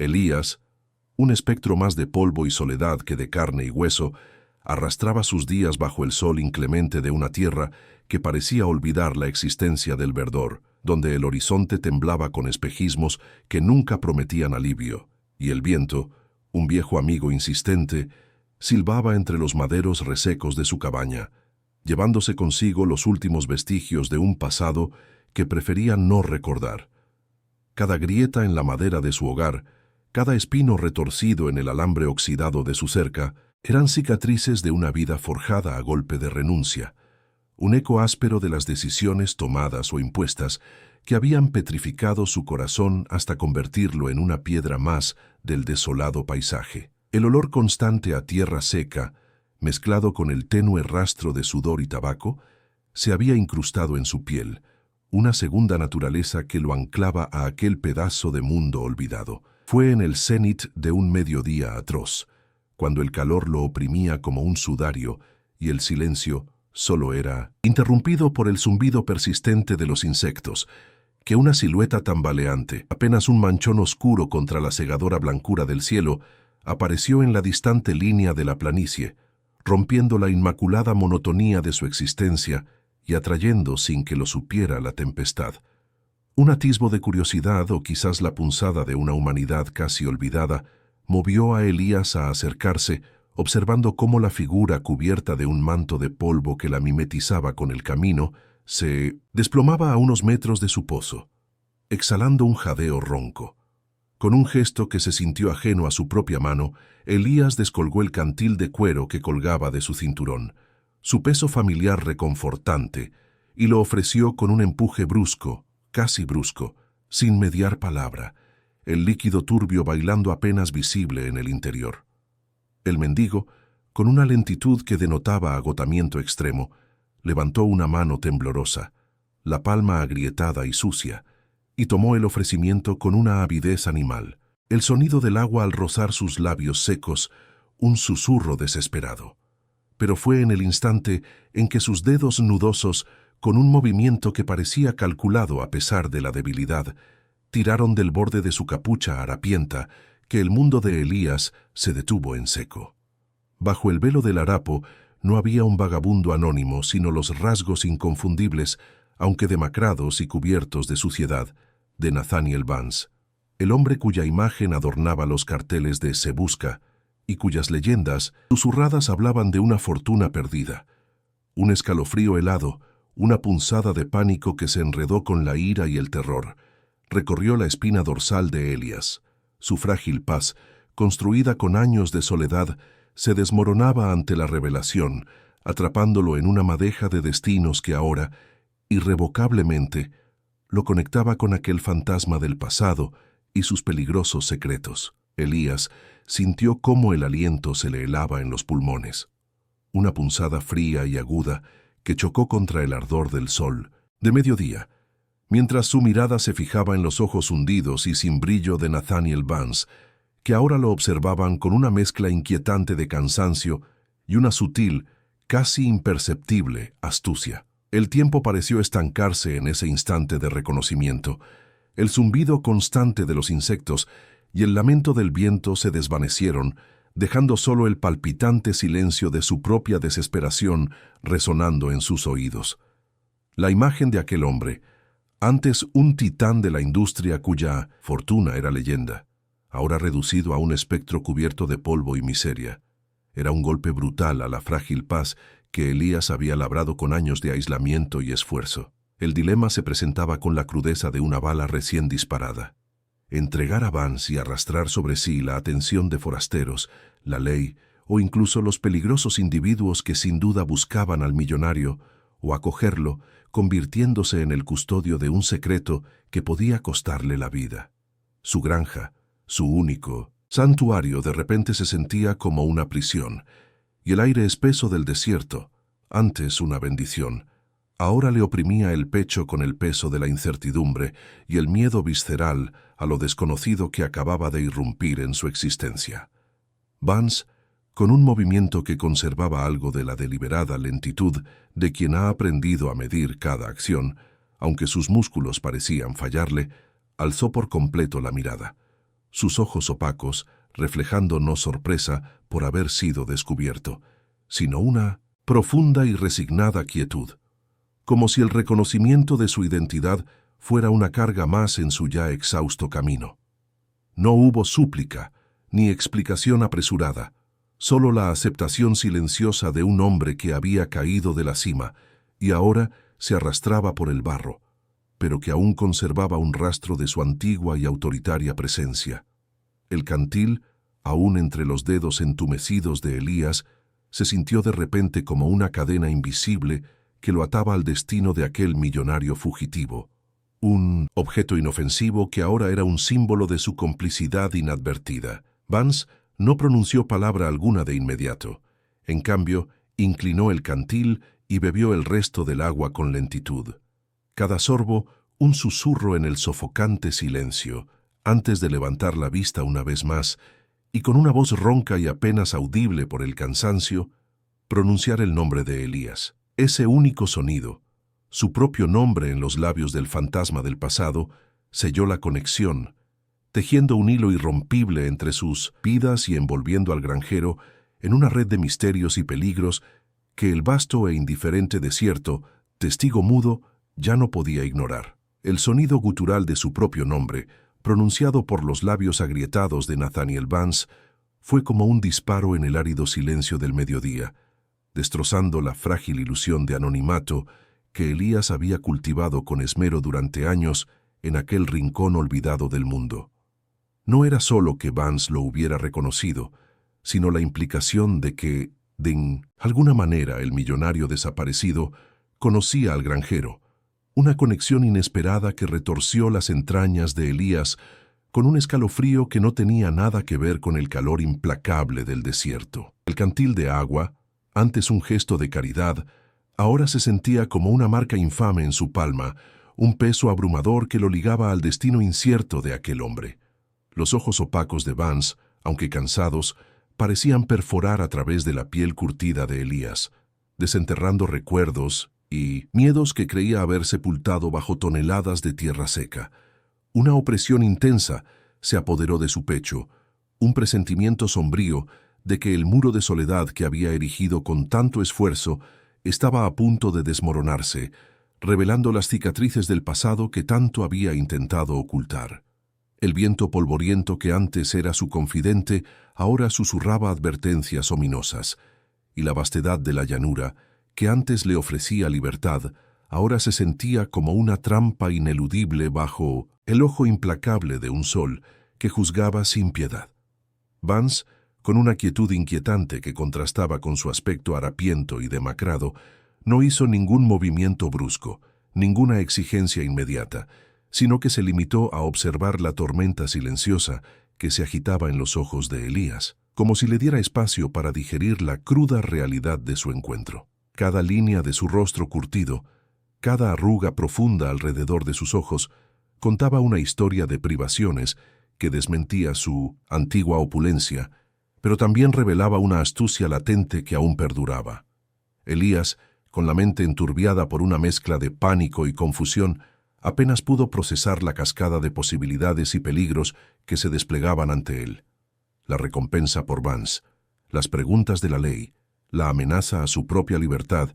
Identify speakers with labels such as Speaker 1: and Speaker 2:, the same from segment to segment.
Speaker 1: Elías, un espectro más de polvo y soledad que de carne y hueso, arrastraba sus días bajo el sol inclemente de una tierra que parecía olvidar la existencia del verdor, donde el horizonte temblaba con espejismos que nunca prometían alivio, y el viento, un viejo amigo insistente, silbaba entre los maderos resecos de su cabaña, llevándose consigo los últimos vestigios de un pasado que prefería no recordar. Cada grieta en la madera de su hogar, cada espino retorcido en el alambre oxidado de su cerca, eran cicatrices de una vida forjada a golpe de renuncia, un eco áspero de las decisiones tomadas o impuestas que habían petrificado su corazón hasta convertirlo en una piedra más del desolado paisaje. El olor constante a tierra seca, mezclado con el tenue rastro de sudor y tabaco, se había incrustado en su piel, una segunda naturaleza que lo anclaba a aquel pedazo de mundo olvidado. Fue en el cenit de un mediodía atroz, cuando el calor lo oprimía como un sudario y el silencio solo era interrumpido por el zumbido persistente de los insectos, que una silueta tambaleante, apenas un manchón oscuro contra la cegadora blancura del cielo, apareció en la distante línea de la planicie, rompiendo la inmaculada monotonía de su existencia y atrayendo sin que lo supiera la tempestad. Un atisbo de curiosidad o quizás la punzada de una humanidad casi olvidada movió a Elías a acercarse, observando cómo la figura cubierta de un manto de polvo que la mimetizaba con el camino se desplomaba a unos metros de su pozo, exhalando un jadeo ronco. Con un gesto que se sintió ajeno a su propia mano, Elías descolgó el cantil de cuero que colgaba de su cinturón, su peso familiar reconfortante, y lo ofreció con un empuje brusco, casi brusco, sin mediar palabra, el líquido turbio bailando apenas visible en el interior. El mendigo, con una lentitud que denotaba agotamiento extremo, levantó una mano temblorosa, la palma agrietada y sucia, y tomó el ofrecimiento con una avidez animal. El sonido del agua al rozar sus labios secos, un susurro desesperado. Pero fue en el instante en que sus dedos nudosos, con un movimiento que parecía calculado a pesar de la debilidad, tiraron del borde de su capucha harapienta, que el mundo de Elías se detuvo en seco. Bajo el velo del harapo no había un vagabundo anónimo, sino los rasgos inconfundibles, aunque demacrados y cubiertos de suciedad, de Nathaniel Vance, el hombre cuya imagen adornaba los carteles de Se Busca y cuyas leyendas susurradas hablaban de una fortuna perdida. Un escalofrío helado, una punzada de pánico que se enredó con la ira y el terror, recorrió la espina dorsal de Elías. Su frágil paz, construida con años de soledad, se desmoronaba ante la revelación, atrapándolo en una madeja de destinos que ahora, irrevocablemente, lo conectaba con aquel fantasma del pasado y sus peligrosos secretos. Elías sintió cómo el aliento se le helaba en los pulmones. Una punzada fría y aguda que chocó contra el ardor del sol, de mediodía, mientras su mirada se fijaba en los ojos hundidos y sin brillo de Nathaniel Vance, que ahora lo observaban con una mezcla inquietante de cansancio y una sutil, casi imperceptible, astucia. El tiempo pareció estancarse en ese instante de reconocimiento. El zumbido constante de los insectos y el lamento del viento se desvanecieron, dejando solo el palpitante silencio de su propia desesperación resonando en sus oídos. La imagen de aquel hombre, antes un titán de la industria cuya fortuna era leyenda, ahora reducido a un espectro cubierto de polvo y miseria, era un golpe brutal a la frágil paz que Elías había labrado con años de aislamiento y esfuerzo. El dilema se presentaba con la crudeza de una bala recién disparada. Entregar a Vance y arrastrar sobre sí la atención de forasteros, la ley o incluso los peligrosos individuos que sin duda buscaban al millonario, o acogerlo, convirtiéndose en el custodio de un secreto que podía costarle la vida. Su granja, su único santuario, de repente se sentía como una prisión, y el aire espeso del desierto, antes una bendición, ahora le oprimía el pecho con el peso de la incertidumbre y el miedo visceral a lo desconocido que acababa de irrumpir en su existencia. Vance, con un movimiento que conservaba algo de la deliberada lentitud de quien ha aprendido a medir cada acción, aunque sus músculos parecían fallarle, alzó por completo la mirada. sus ojos opacos, reflejando no sorpresa por haber sido descubierto, sino una profunda y resignada quietud, como si el reconocimiento de su identidad fuera una carga más en su ya exhausto camino. No hubo súplica, ni explicación apresurada, solo la aceptación silenciosa de un hombre que había caído de la cima y ahora se arrastraba por el barro, pero que aún conservaba un rastro de su antigua y autoritaria presencia. El cantil, aún entre los dedos entumecidos de Elías, se sintió de repente como una cadena invisible que lo ataba al destino de aquel millonario fugitivo, un objeto inofensivo que ahora era un símbolo de su complicidad inadvertida. Vance no pronunció palabra alguna de inmediato. En cambio, inclinó el cantil y bebió el resto del agua con lentitud. Cada sorbo, un susurro en el sofocante silencio, antes de levantar la vista una vez más, y con una voz ronca y apenas audible por el cansancio, pronunciar el nombre de Elías. Ese único sonido, su propio nombre en los labios del fantasma del pasado, selló la conexión, tejiendo un hilo irrompible entre sus vidas y envolviendo al granjero en una red de misterios y peligros que el vasto e indiferente desierto, testigo mudo, ya no podía ignorar. El sonido gutural de su propio nombre, pronunciado por los labios agrietados de Nathaniel Vance, fue como un disparo en el árido silencio del mediodía, destrozando la frágil ilusión de anonimato que Elías había cultivado con esmero durante años en aquel rincón olvidado del mundo. No era solo que Vance lo hubiera reconocido, sino la implicación de que, de alguna manera, el millonario desaparecido conocía al granjero, una conexión inesperada que retorció las entrañas de Elías con un escalofrío que no tenía nada que ver con el calor implacable del desierto. El cantil de agua, antes un gesto de caridad, ahora se sentía como una marca infame en su palma, un peso abrumador que lo ligaba al destino incierto de aquel hombre. Los ojos opacos de Vance, aunque cansados, parecían perforar a través de la piel curtida de Elías, desenterrando recuerdos y miedos que creía haber sepultado bajo toneladas de tierra seca. Una opresión intensa se apoderó de su pecho, un presentimiento sombrío de que el muro de soledad que había erigido con tanto esfuerzo estaba a punto de desmoronarse, revelando las cicatrices del pasado que tanto había intentado ocultar. El viento polvoriento que antes era su confidente ahora susurraba advertencias ominosas, y la vastedad de la llanura, que antes le ofrecía libertad, ahora se sentía como una trampa ineludible bajo el ojo implacable de un sol que juzgaba sin piedad. Vance, con una quietud inquietante que contrastaba con su aspecto harapiento y demacrado, no hizo ningún movimiento brusco, ninguna exigencia inmediata, sino que se limitó a observar la tormenta silenciosa que se agitaba en los ojos de Elías, como si le diera espacio para digerir la cruda realidad de su encuentro. Cada línea de su rostro curtido, cada arruga profunda alrededor de sus ojos, contaba una historia de privaciones que desmentía su antigua opulencia, pero también revelaba una astucia latente que aún perduraba. Elías, con la mente enturbiada por una mezcla de pánico y confusión, apenas pudo procesar la cascada de posibilidades y peligros que se desplegaban ante él. La recompensa por Vance, las preguntas de la ley, la amenaza a su propia libertad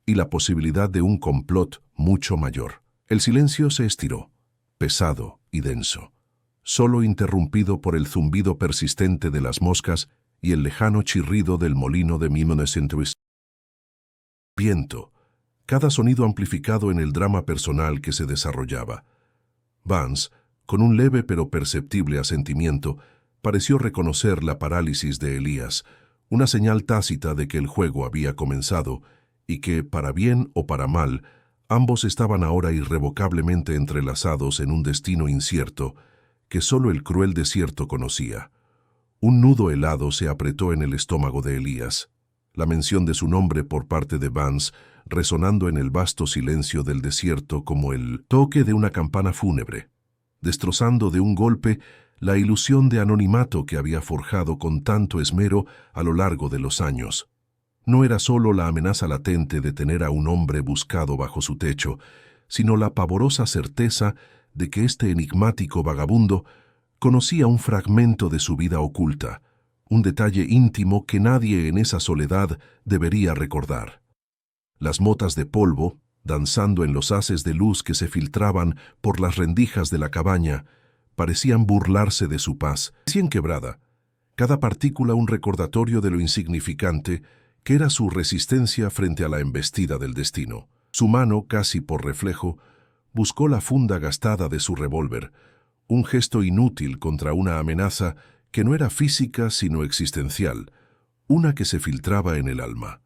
Speaker 1: y la posibilidad de un complot mucho mayor. El silencio se estiró, pesado y denso, solo interrumpido por el zumbido persistente de las moscas y el lejano chirrido del molino de Mimones. Viento, cada sonido amplificado en el drama personal que se desarrollaba. Vance, con un leve pero perceptible asentimiento, pareció reconocer la parálisis de Elías, una señal tácita de que el juego había comenzado y que, para bien o para mal, ambos estaban ahora irrevocablemente entrelazados en un destino incierto que solo el cruel desierto conocía. Un nudo helado se apretó en el estómago de Elías, la mención de su nombre por parte de Vance resonando en el vasto silencio del desierto como el toque de una campana fúnebre, destrozando de un golpe la ilusión de anonimato que había forjado con tanto esmero a lo largo de los años. No era solo la amenaza latente de tener a un hombre buscado bajo su techo, sino la pavorosa certeza de que este enigmático vagabundo conocía un fragmento de su vida oculta, un detalle íntimo que nadie en esa soledad debería recordar. Las motas de polvo, danzando en los haces de luz que se filtraban por las rendijas de la cabaña, parecían burlarse de su paz, recién quebrada, cada partícula un recordatorio de lo insignificante que era su resistencia frente a la embestida del destino. Su mano, casi por reflejo, buscó la funda gastada de su revólver, un gesto inútil contra una amenaza que no era física sino existencial, una que se filtraba en el alma.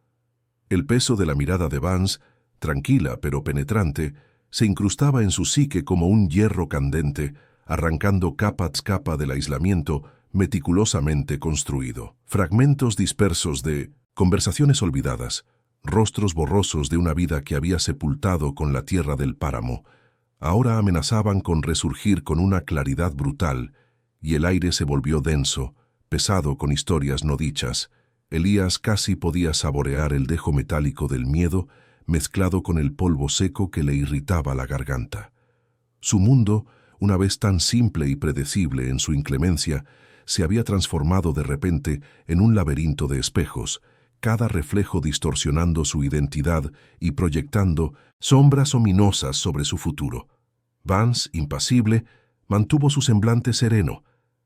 Speaker 1: El peso de la mirada de Vance, tranquila pero penetrante, se incrustaba en su psique como un hierro candente, arrancando capa tras capa del aislamiento meticulosamente construido. Fragmentos dispersos de conversaciones olvidadas, rostros borrosos de una vida que había sepultado con la tierra del páramo, ahora amenazaban con resurgir con una claridad brutal, y el aire se volvió denso, pesado con historias no dichas. Elías casi podía saborear el dejo metálico del miedo mezclado con el polvo seco que le irritaba la garganta. Su mundo, una vez tan simple y predecible en su inclemencia, se había transformado de repente en un laberinto de espejos, cada reflejo distorsionando su identidad y proyectando sombras ominosas sobre su futuro. Vance, impasible, mantuvo su semblante sereno,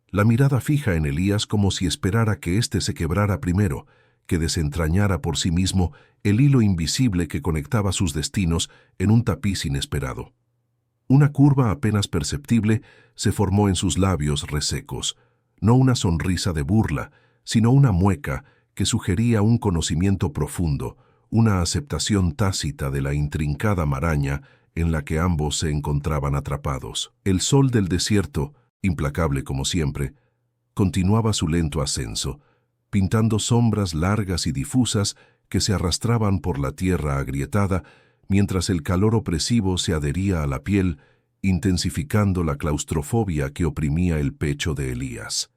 Speaker 1: la mirada fija en Elías como si esperara que éste se quebrara primero, que desentrañara por sí mismo el hilo invisible que conectaba sus destinos en un tapiz inesperado. Una curva apenas perceptible se formó en sus labios resecos, no una sonrisa de burla, sino una mueca que sugería un conocimiento profundo, una aceptación tácita de la intrincada maraña en la que ambos se encontraban atrapados. El sol del desierto, implacable como siempre, continuaba su lento ascenso, pintando sombras largas y difusas que se arrastraban por la tierra agrietada, mientras el calor opresivo se adhería a la piel, intensificando la claustrofobia que oprimía el pecho de Elías.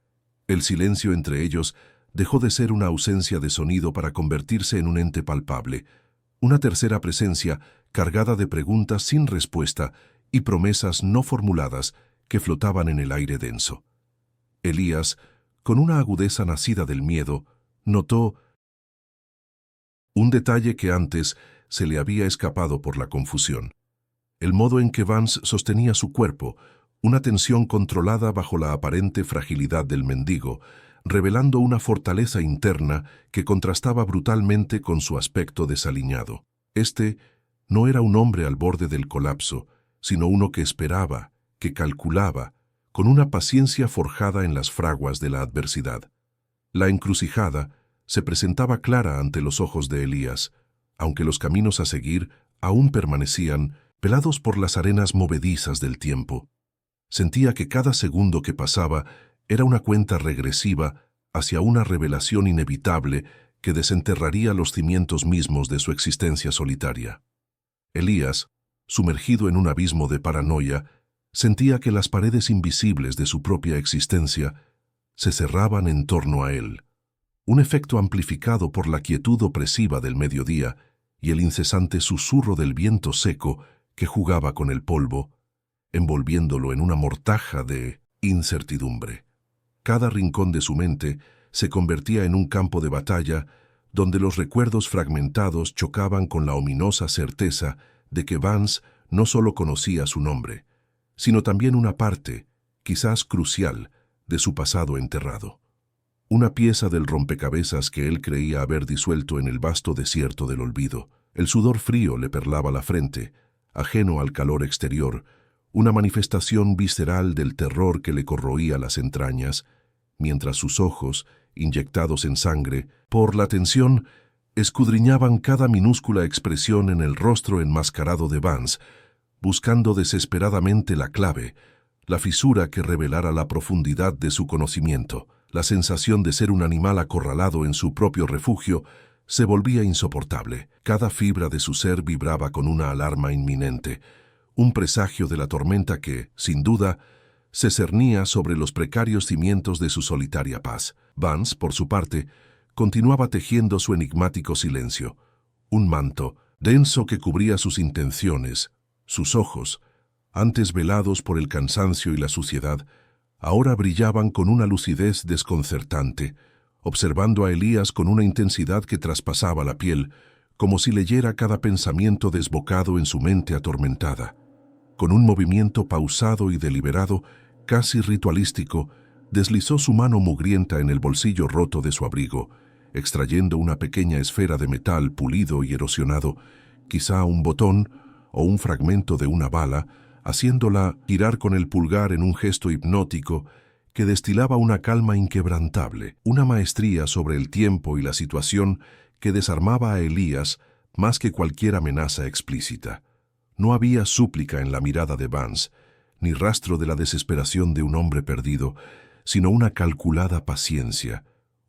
Speaker 1: El silencio entre ellos dejó de ser una ausencia de sonido para convertirse en un ente palpable, una tercera presencia cargada de preguntas sin respuesta y promesas no formuladas que flotaban en el aire denso. Elías, con una agudeza nacida del miedo, notó un detalle que antes se le había escapado por la confusión. El modo en que Vance sostenía su cuerpo, una tensión controlada bajo la aparente fragilidad del mendigo, revelando una fortaleza interna que contrastaba brutalmente con su aspecto desaliñado. Este no era un hombre al borde del colapso, sino uno que esperaba, que calculaba, con una paciencia forjada en las fraguas de la adversidad. La encrucijada se presentaba clara ante los ojos de Elías, aunque los caminos a seguir aún permanecían pelados por las arenas movedizas del tiempo. Sentía que cada segundo que pasaba era una cuenta regresiva hacia una revelación inevitable que desenterraría los cimientos mismos de su existencia solitaria. Elías, sumergido en un abismo de paranoia, sentía que las paredes invisibles de su propia existencia se cerraban en torno a él, un efecto amplificado por la quietud opresiva del mediodía y el incesante susurro del viento seco que jugaba con el polvo, envolviéndolo en una mortaja de incertidumbre. Cada rincón de su mente se convertía en un campo de batalla donde los recuerdos fragmentados chocaban con la ominosa certeza de que Vance no solo conocía su nombre, sino también una parte, quizás crucial, de su pasado enterrado. Una pieza del rompecabezas que él creía haber disuelto en el vasto desierto del olvido. El sudor frío le perlaba la frente, ajeno al calor exterior, una manifestación visceral del terror que le corroía las entrañas, mientras sus ojos, inyectados en sangre, por la tensión, escudriñaban cada minúscula expresión en el rostro enmascarado de Vance, buscando desesperadamente la clave, la fisura que revelara la profundidad de su conocimiento. La sensación de ser un animal acorralado en su propio refugio se volvía insoportable. Cada fibra de su ser vibraba con una alarma inminente, un presagio de la tormenta que, sin duda, se cernía sobre los precarios cimientos de su solitaria paz. Vance, por su parte, continuaba tejiendo su enigmático silencio, un manto denso que cubría sus intenciones, sus ojos, antes velados por el cansancio y la suciedad, ahora brillaban con una lucidez desconcertante, observando a Elías con una intensidad que traspasaba la piel, como si leyera cada pensamiento desbocado en su mente atormentada. Con un movimiento pausado y deliberado, casi ritualístico, deslizó su mano mugrienta en el bolsillo roto de su abrigo, extrayendo una pequeña esfera de metal pulido y erosionado, quizá un botón o un fragmento de una bala, haciéndola girar con el pulgar en un gesto hipnótico que destilaba una calma inquebrantable, una maestría sobre el tiempo y la situación que desarmaba a Elías más que cualquier amenaza explícita. No había súplica en la mirada de Vance, ni rastro de la desesperación de un hombre perdido, sino una calculada paciencia,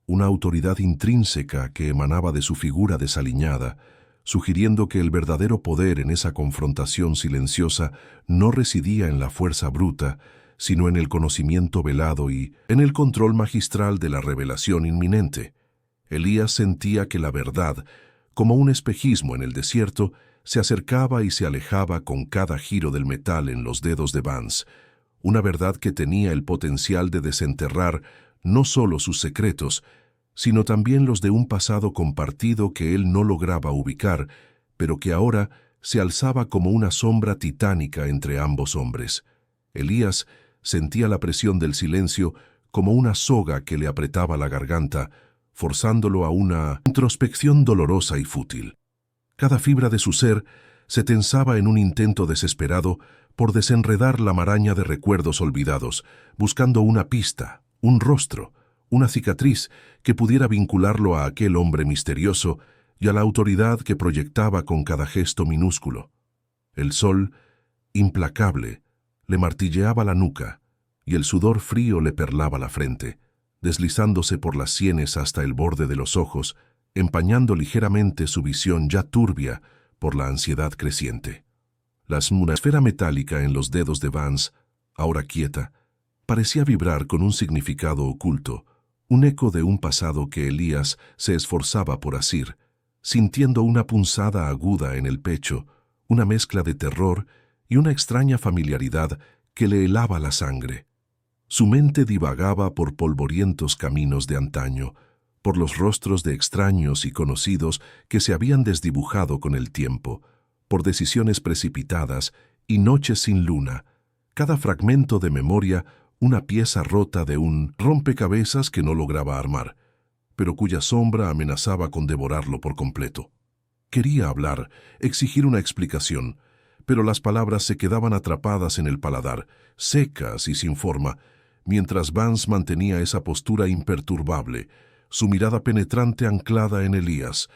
Speaker 1: una autoridad intrínseca que emanaba de su figura desaliñada, sugiriendo que el verdadero poder en esa confrontación silenciosa no residía en la fuerza bruta, sino en el conocimiento velado y en el control magistral de la revelación inminente. Elías sentía que la verdad, como un espejismo en el desierto, se acercaba y se alejaba con cada giro del metal en los dedos de Vance, una verdad que tenía el potencial de desenterrar no solo sus secretos, sino también los de un pasado compartido que él no lograba ubicar, pero que ahora se alzaba como una sombra titánica entre ambos hombres. Elías sentía la presión del silencio como una soga que le apretaba la garganta, forzándolo a una introspección dolorosa y fútil. Cada fibra de su ser se tensaba en un intento desesperado por desenredar la maraña de recuerdos olvidados, buscando una pista, un rostro, una cicatriz que pudiera vincularlo a aquel hombre misterioso y a la autoridad que proyectaba con cada gesto minúsculo. El sol, implacable, le martilleaba la nuca y el sudor frío le perlaba la frente, deslizándose por las sienes hasta el borde de los ojos, empañando ligeramente su visión ya turbia por la ansiedad creciente. Una esfera metálica en los dedos de Vance, ahora quieta, parecía vibrar con un significado oculto, un eco de un pasado que Elías se esforzaba por asir, sintiendo una punzada aguda en el pecho, una mezcla de terror y una extraña familiaridad que le helaba la sangre. Su mente divagaba por polvorientos caminos de antaño, por los rostros de extraños y conocidos que se habían desdibujado con el tiempo, por decisiones precipitadas y noches sin luna, cada fragmento de memoria una pieza rota de un rompecabezas que no lograba armar, pero cuya sombra amenazaba con devorarlo por completo. Quería hablar, exigir una explicación, pero las palabras se quedaban atrapadas en el paladar, secas y sin forma, mientras Vance mantenía esa postura imperturbable, su mirada penetrante anclada en Elías,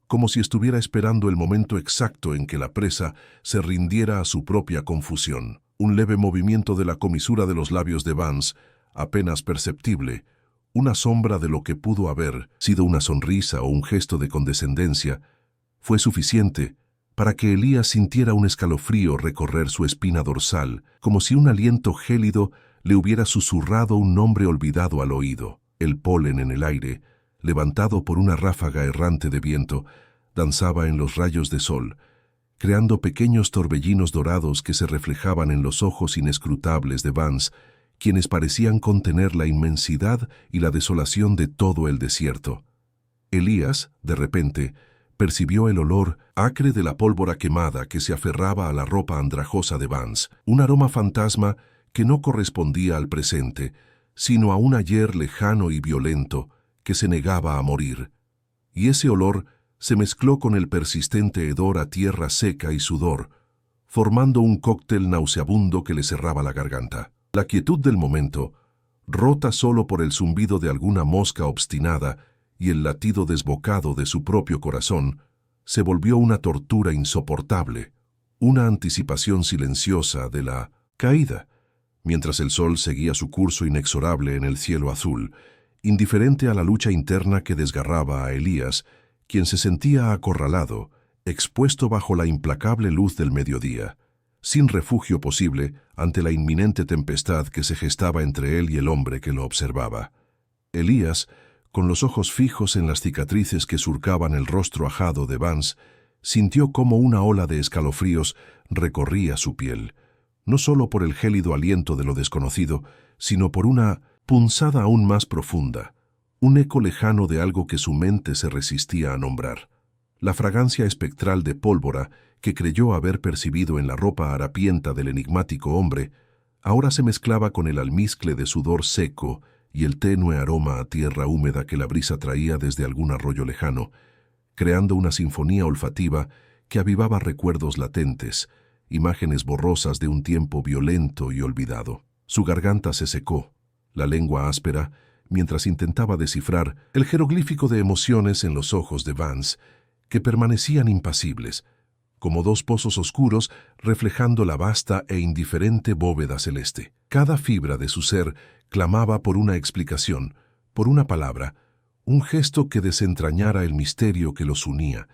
Speaker 1: como si estuviera esperando el momento exacto en que la presa se rindiera a su propia confusión. Un leve movimiento de la comisura de los labios de Vance, apenas perceptible, una sombra de lo que pudo haber sido una sonrisa o un gesto de condescendencia, fue suficiente para que Elías sintiera un escalofrío recorrer su espina dorsal, como si un aliento gélido le hubiera susurrado un nombre olvidado al oído. El polen en el aire, levantado por una ráfaga errante de viento, danzaba en los rayos de sol, creando pequeños torbellinos dorados que se reflejaban en los ojos inescrutables de Vance, quienes parecían contener la inmensidad y la desolación de todo el desierto. Elías, de repente, percibió el olor acre de la pólvora quemada que se aferraba a la ropa andrajosa de Vance, un aroma fantasma que no correspondía al presente, sino a un ayer lejano y violento que se negaba a morir. Y ese olor se mezcló con el persistente hedor a tierra seca y sudor, formando un cóctel nauseabundo que le cerraba la garganta. La quietud del momento, rota solo por el zumbido de alguna mosca obstinada y el latido desbocado de su propio corazón, se volvió una tortura insoportable, una anticipación silenciosa de la caída, mientras el sol seguía su curso inexorable en el cielo azul, indiferente a la lucha interna que desgarraba a Elías, quien se sentía acorralado, expuesto bajo la implacable luz del mediodía, sin refugio posible ante la inminente tempestad que se gestaba entre él y el hombre que lo observaba. Elías, con los ojos fijos en las cicatrices que surcaban el rostro ajado de Vance, sintió como una ola de escalofríos recorría su piel, no solo por el gélido aliento de lo desconocido, sino por una punzada aún más profunda, un eco lejano de algo que su mente se resistía a nombrar. La fragancia espectral de pólvora que creyó haber percibido en la ropa harapienta del enigmático hombre, ahora se mezclaba con el almizcle de sudor seco y el tenue aroma a tierra húmeda que la brisa traía desde algún arroyo lejano, creando una sinfonía olfativa que avivaba recuerdos latentes, imágenes borrosas de un tiempo violento y olvidado. Su garganta se secó, la lengua áspera, mientras intentaba descifrar el jeroglífico de emociones en los ojos de Vance, que permanecían impasibles, como dos pozos oscuros reflejando la vasta e indiferente bóveda celeste. Cada fibra de su ser clamaba por una explicación, por una palabra, un gesto que desentrañara el misterio que los unía.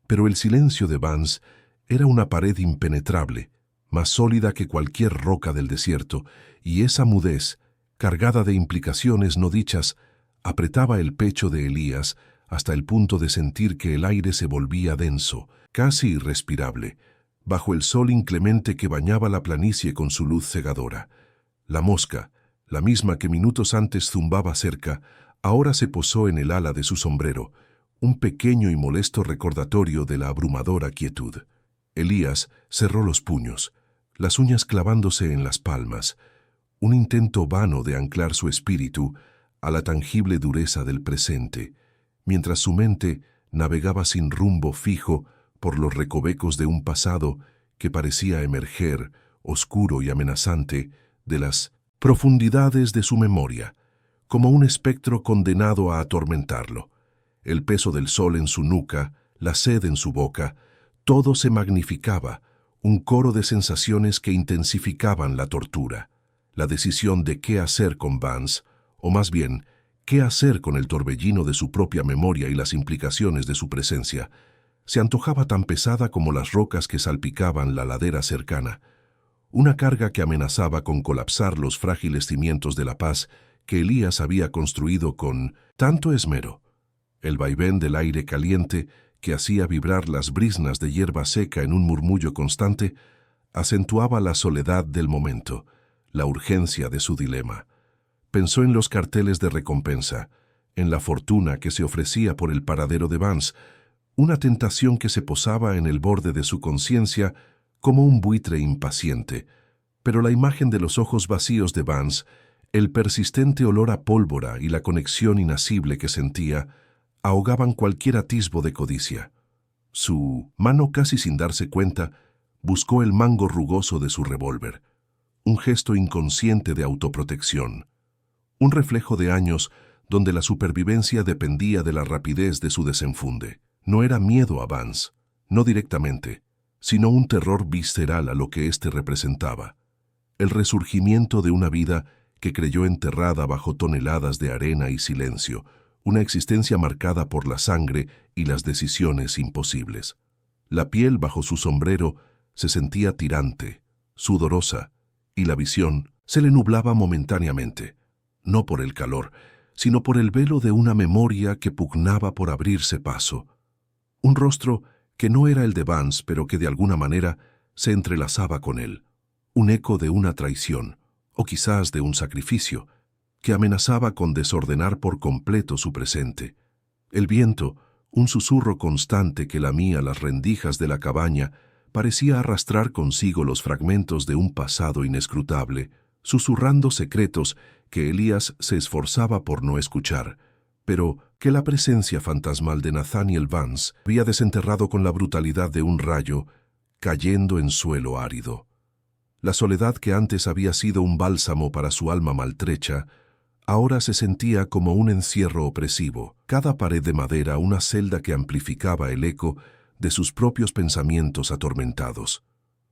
Speaker 1: Pero el silencio de Vance era una pared impenetrable, más sólida que cualquier roca del desierto, y esa mudez, cargada de implicaciones no dichas, apretaba el pecho de Elías hasta el punto de sentir que el aire se volvía denso, casi irrespirable, bajo el sol inclemente que bañaba la planicie con su luz cegadora. La mosca, la misma que minutos antes zumbaba cerca, ahora se posó en el ala de su sombrero, un pequeño y molesto recordatorio de la abrumadora quietud. Elías cerró los puños, las uñas clavándose en las palmas, un intento vano de anclar su espíritu a la tangible dureza del presente, mientras su mente navegaba sin rumbo fijo por los recovecos de un pasado que parecía emerger, oscuro y amenazante, de las profundidades de su memoria, como un espectro condenado a atormentarlo. El peso del sol en su nuca, la sed en su boca, todo se magnificaba, un coro de sensaciones que intensificaban la tortura. La decisión de qué hacer con Vance, o más bien, qué hacer con el torbellino de su propia memoria y las implicaciones de su presencia, se antojaba tan pesada como las rocas que salpicaban la ladera cercana, una carga que amenazaba con colapsar los frágiles cimientos de la paz que Elías había construido con tanto esmero. El vaivén del aire caliente que hacía vibrar las briznas de hierba seca en un murmullo constante acentuaba la soledad del momento, la urgencia de su dilema. Pensó en los carteles de recompensa, en la fortuna que se ofrecía por el paradero de Vance, una tentación que se posaba en el borde de su conciencia como un buitre impaciente, pero la imagen de los ojos vacíos de Vance, el persistente olor a pólvora y la conexión inasible que sentía, ahogaban cualquier atisbo de codicia. Su mano, casi sin darse cuenta, buscó el mango rugoso de su revólver, un gesto inconsciente de autoprotección, un reflejo de años donde la supervivencia dependía de la rapidez de su desenfunde. No era miedo a Vance, no directamente, sino un terror visceral a lo que éste representaba, el resurgimiento de una vida que creyó enterrada bajo toneladas de arena y silencio, una existencia marcada por la sangre y las decisiones imposibles. La piel bajo su sombrero se sentía tirante, sudorosa, y la visión se le nublaba momentáneamente, no por el calor, sino por el velo de una memoria que pugnaba por abrirse paso. Un rostro que no era el de Vance, pero que de alguna manera se entrelazaba con él, un eco de una traición, o quizás de un sacrificio, que amenazaba con desordenar por completo su presente. El viento, un susurro constante que lamía las rendijas de la cabaña, parecía arrastrar consigo los fragmentos de un pasado inescrutable, susurrando secretos que Elías se esforzaba por no escuchar, pero que la presencia fantasmal de Nathaniel Vance había desenterrado con la brutalidad de un rayo, cayendo en suelo árido. La soledad que antes había sido un bálsamo para su alma maltrecha, ahora se sentía como un encierro opresivo, cada pared de madera una celda que amplificaba el eco de sus propios pensamientos atormentados.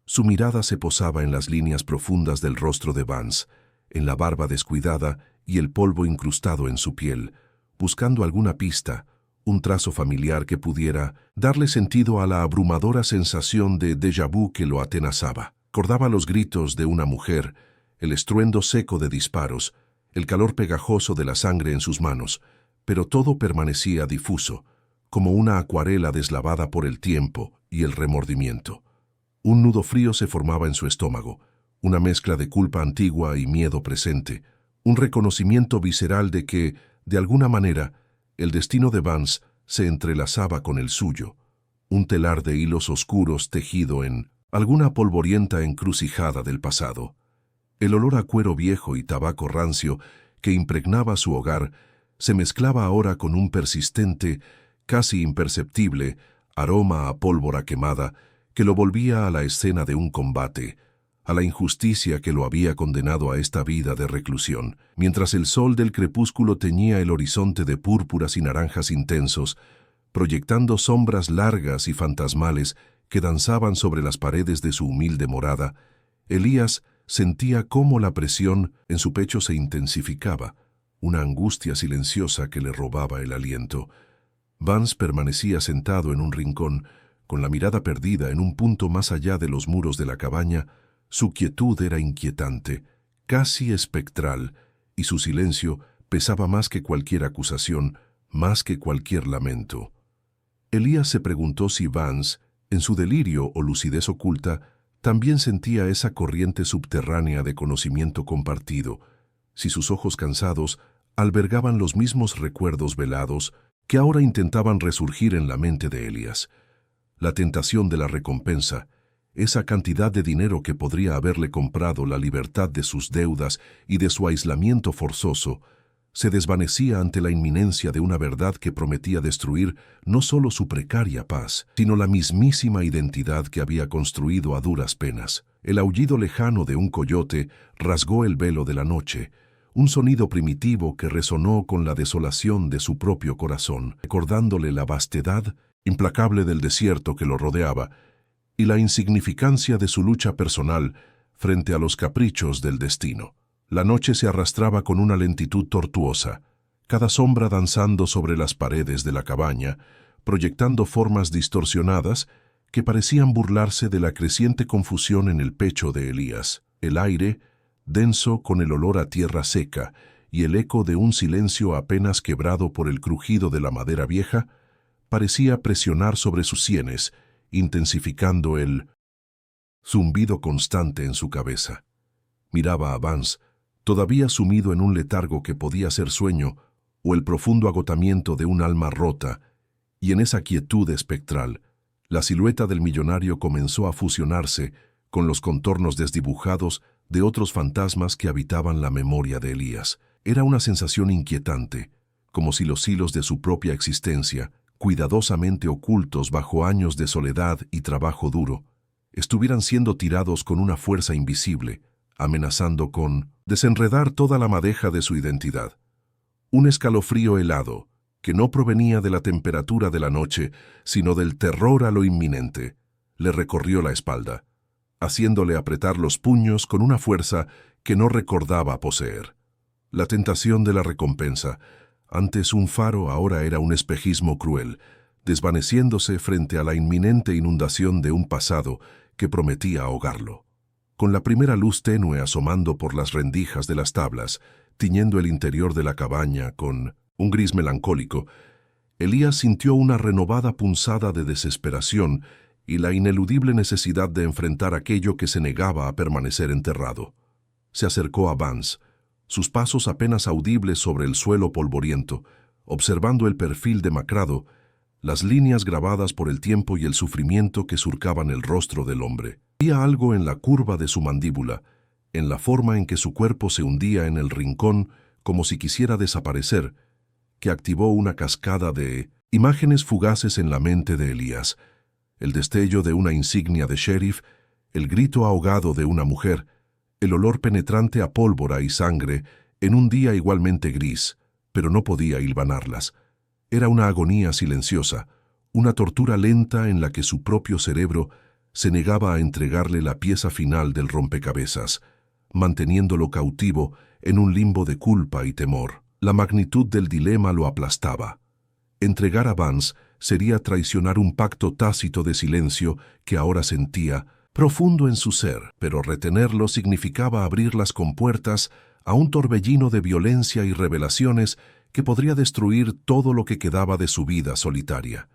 Speaker 1: Su mirada se posaba en las líneas profundas del rostro de Vance, en la barba descuidada y el polvo incrustado en su piel, buscando alguna pista, un trazo familiar que pudiera darle sentido a la abrumadora sensación de déjà vu que lo atenazaba. Recordaba los gritos de una mujer, el estruendo seco de disparos, el calor pegajoso de la sangre en sus manos, pero todo permanecía difuso, como una acuarela deslavada por el tiempo y el remordimiento. Un nudo frío se formaba en su estómago, una mezcla de culpa antigua y miedo presente, un reconocimiento visceral de que, de alguna manera, el destino de Vance se entrelazaba con el suyo, un telar de hilos oscuros tejido en alguna polvorienta encrucijada del pasado. El olor a cuero viejo y tabaco rancio que impregnaba su hogar se mezclaba ahora con un persistente, casi imperceptible, aroma a pólvora quemada que lo volvía a la escena de un combate, a la injusticia que lo había condenado a esta vida de reclusión. Mientras el sol del crepúsculo teñía el horizonte de púrpuras y naranjas intensos, proyectando sombras largas y fantasmales que danzaban sobre las paredes de su humilde morada, Elías sentía cómo la presión en su pecho se intensificaba, una angustia silenciosa que le robaba el aliento. Vance permanecía sentado en un rincón, con la mirada perdida en un punto más allá de los muros de la cabaña. Su quietud era inquietante, casi espectral, y su silencio pesaba más que cualquier acusación, más que cualquier lamento. Elías se preguntó si Vance, en su delirio o lucidez oculta, también sentía esa corriente subterránea de conocimiento compartido, si sus ojos cansados albergaban los mismos recuerdos velados que ahora intentaban resurgir en la mente de Elías. La tentación de la recompensa, esa cantidad de dinero que podría haberle comprado la libertad de sus deudas y de su aislamiento forzoso, se desvanecía ante la inminencia de una verdad que prometía destruir no solo su precaria paz, sino la mismísima identidad que había construido a duras penas. El aullido lejano de un coyote rasgó el velo de la noche, un sonido primitivo que resonó con la desolación de su propio corazón, recordándole la vastedad implacable del desierto que lo rodeaba y la insignificancia de su lucha personal frente a los caprichos del destino. La noche se arrastraba con una lentitud tortuosa, cada sombra danzando sobre las paredes de la cabaña, proyectando formas distorsionadas que parecían burlarse de la creciente confusión en el pecho de Elías. El aire, denso con el olor a tierra seca y el eco de un silencio apenas quebrado por el crujido de la madera vieja, parecía presionar sobre sus sienes, intensificando el zumbido constante en su cabeza. Miraba a Vance, todavía sumido en un letargo que podía ser sueño o el profundo agotamiento de un alma rota, y en esa quietud espectral, la silueta del millonario comenzó a fusionarse con los contornos desdibujados de otros fantasmas que habitaban la memoria de Elías. Era una sensación inquietante, como si los hilos de su propia existencia, cuidadosamente ocultos bajo años de soledad y trabajo duro, estuvieran siendo tirados con una fuerza invisible, amenazando con desenredar toda la madeja de su identidad. Un escalofrío helado, que no provenía de la temperatura de la noche, sino del terror a lo inminente, le recorrió la espalda, haciéndole apretar los puños con una fuerza que no recordaba poseer. La tentación de la recompensa, antes un faro, ahora era un espejismo cruel, desvaneciéndose frente a la inminente inundación de un pasado que prometía ahogarlo. Con la primera luz tenue asomando por las rendijas de las tablas, tiñendo el interior de la cabaña con un gris melancólico, Elías sintió una renovada punzada de desesperación y la ineludible necesidad de enfrentar aquello que se negaba a permanecer enterrado. Se acercó a Vance, sus pasos apenas audibles sobre el suelo polvoriento, observando el perfil demacrado, las líneas grabadas por el tiempo y el sufrimiento que surcaban el rostro del hombre. Había algo en la curva de su mandíbula, en la forma en que su cuerpo se hundía en el rincón como si quisiera desaparecer, que activó una cascada de imágenes fugaces en la mente de Elías, el destello de una insignia de sheriff, el grito ahogado de una mujer, el olor penetrante a pólvora y sangre en un día igualmente gris, pero no podía hilvanarlas. Era una agonía silenciosa, una tortura lenta en la que su propio cerebro se negaba a entregarle la pieza final del rompecabezas, manteniéndolo cautivo en un limbo de culpa y temor. La magnitud del dilema lo aplastaba. Entregar a Vance sería traicionar un pacto tácito de silencio que ahora sentía, profundo en su ser, pero retenerlo significaba abrir las compuertas a un torbellino de violencia y revelaciones que podría destruir todo lo que quedaba de su vida solitaria.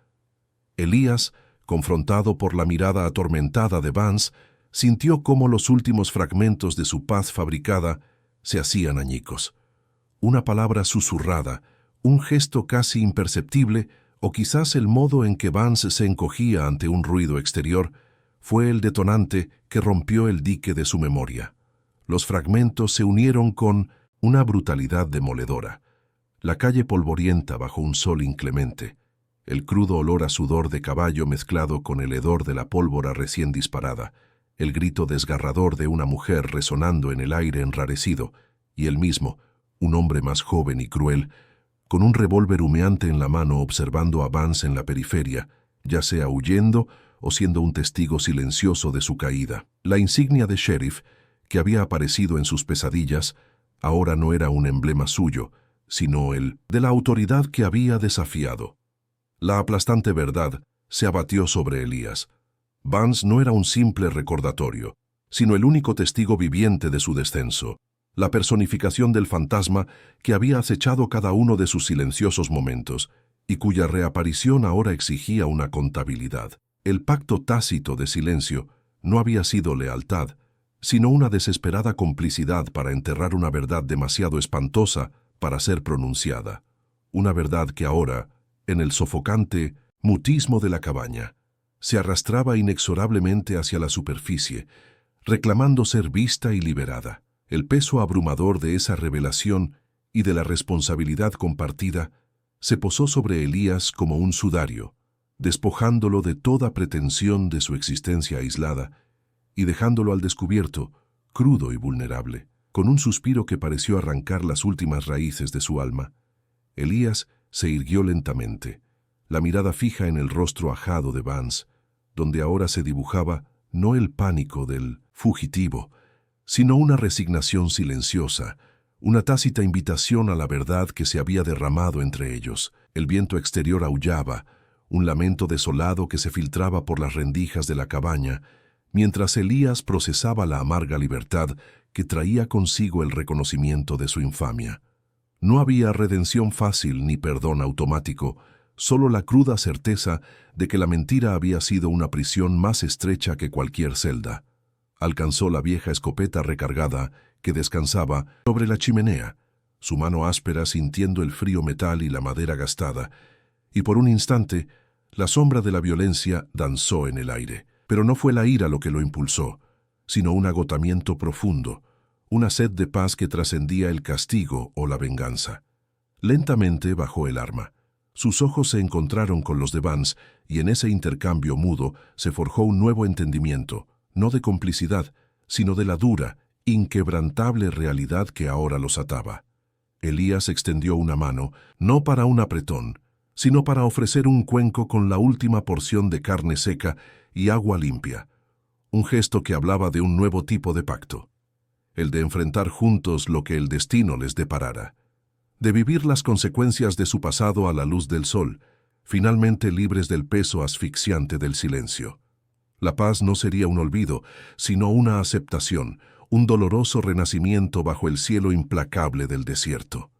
Speaker 1: Elías, confrontado por la mirada atormentada de Vance, sintió cómo los últimos fragmentos de su paz fabricada se hacían añicos. una palabra susurrada, un gesto casi imperceptible, o quizás el modo en que Vance se encogía ante un ruido exterior, fue el detonante que rompió el dique de su memoria. Los fragmentos se unieron con una brutalidad demoledora. La calle polvorienta bajo un sol inclemente, el crudo olor a sudor de caballo mezclado con el hedor de la pólvora recién disparada, el grito desgarrador de una mujer resonando en el aire enrarecido, y él mismo, un hombre más joven y cruel, con un revólver humeante en la mano observando a Vance en la periferia, ya sea huyendo o siendo un testigo silencioso de su caída. La insignia de sheriff, que había aparecido en sus pesadillas, ahora no era un emblema suyo, sino el de la autoridad que había desafiado. La aplastante verdad se abatió sobre Elías. Vance no era un simple recordatorio, sino el único testigo viviente de su descenso, la personificación del fantasma que había acechado cada uno de sus silenciosos momentos y cuya reaparición ahora exigía una contabilidad. El pacto tácito de silencio no había sido lealtad, sino una desesperada complicidad para enterrar una verdad demasiado espantosa para ser pronunciada. Una verdad que ahora, en el sofocante mutismo de la cabaña, se arrastraba inexorablemente hacia la superficie, reclamando ser vista y liberada. El peso abrumador de esa revelación y de la responsabilidad compartida se posó sobre Elías como un sudario, despojándolo de toda pretensión de su existencia aislada y dejándolo al descubierto, crudo y vulnerable. Con un suspiro que pareció arrancar las últimas raíces de su alma, Elías se irguió lentamente, la mirada fija en el rostro ajado de Vance, donde ahora se dibujaba no el pánico del fugitivo, sino una resignación silenciosa, una tácita invitación a la verdad que se había derramado entre ellos. El viento exterior aullaba, un lamento desolado que se filtraba por las rendijas de la cabaña, mientras Elías procesaba la amarga libertad que traía consigo el reconocimiento de su infamia. No había redención fácil ni perdón automático, solo la cruda certeza de que la mentira había sido una prisión más estrecha que cualquier celda. Alcanzó la vieja escopeta recargada que descansaba sobre la chimenea, su mano áspera sintiendo el frío metal y la madera gastada, y por un instante la sombra de la violencia danzó en el aire. Pero no fue la ira lo que lo impulsó, sino un agotamiento profundo, una sed de paz que trascendía el castigo o la venganza. Lentamente bajó el arma. Sus ojos se encontraron con los de Vance y en ese intercambio mudo se forjó un nuevo entendimiento, no de complicidad, sino de la dura, inquebrantable realidad que ahora los ataba. Elías extendió una mano, no para un apretón, sino para ofrecer un cuenco con la última porción de carne seca y agua limpia, un gesto que hablaba de un nuevo tipo de pacto, el de enfrentar juntos lo que el destino les deparara, de vivir las consecuencias de su pasado a la luz del sol, finalmente libres del peso asfixiante del silencio. La paz no sería un olvido, sino una aceptación, un doloroso renacimiento bajo el cielo implacable del desierto.